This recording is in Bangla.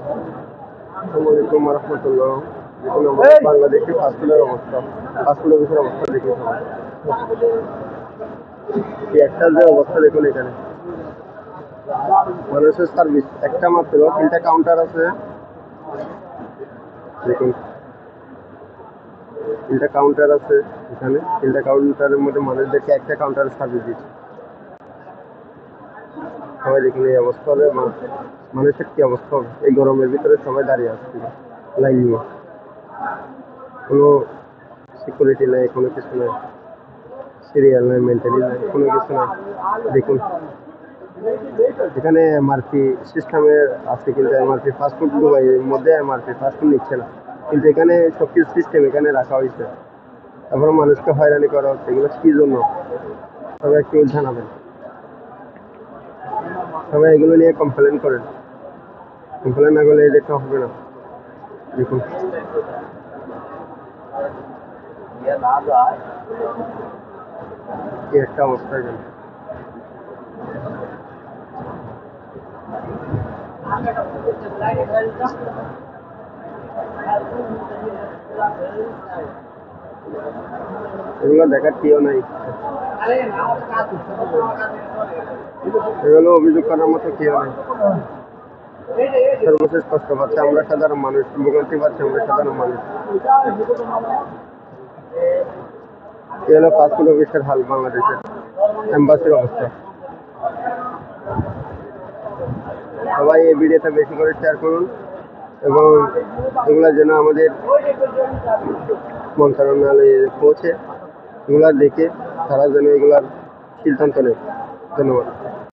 আসসালামাইকুম রহমতুল্লাহ। দেখুন আমরা বাংলাদেশে ফাস্টফুডের অবস্থা, ফাস্টফুড অফিসের অবস্থা দেখি সবাই। একটা যে অবস্থা দেখুন এখানে, মানুষের সার্ভিস একটা মাত্র 3টা কাউন্টার আছে। দেখুন 3টা কাউন্টার আছে এখানে, 3টা কাউন্টারের মধ্যে মানুষদেরকে একটা কাউন্টারে সার্ভিস দিচ্ছে। সবাই দেখুন এই অবস্থা হলে মানুষের কি অবস্থা হবে? এই গরমের ভিতরে সবাই দাঁড়িয়ে আসছে লাইন নিয়ে, কোনো সিকিউরিটি নাই, কোনো কিছু নাই, সিরিয়াল নাই, মেন্টালি নাই, কোনো কিছু নাই। দেখুন এখানে এমআরপি সিস্টেমের আছে, কিন্তু এমআরপি ফাস্টফুড দুবাইয়ের মধ্যে এমআরপি ফাস্টফুড নিচ্ছে না, কিন্তু এখানে সবকিছু সিস্টেম এখানে রাখা হয়েছে। তারপরে মানুষকে হয়রানি করা হচ্ছে, এগুলো কি জন্য সবাই একটু জানাবেন। সবাই এগুলো নিয়ে কমপ্লেন করেন, কমপ্লেন না করলে এটা হবে না। দেখুন কি একটা অবস্থা এখানে। এগুলো দেখার কেউ নাই, এগুলো অভিযোগ করার মতো কেউ নাই। সর্বশেষ কষ্ট পাচ্ছে আমরা সাধারণ মানুষ, ভোগান্তি পাচ্ছে আমরা সাধারণ মানুষ। এ হলো ফাস্টফুড অফিসের হাল, বাংলাদেশের এম্বাসির অবস্থা। সবাই এই ভিডিওটা বেশি করে শেয়ার করুন, এবং এগুলা যেন আমাদের মন্ত্রণালয়ে পৌঁছে, এগুলা দেখে তারা যেন এগুলার সিদ্ধান্ত নেয়। ধন্যবাদ।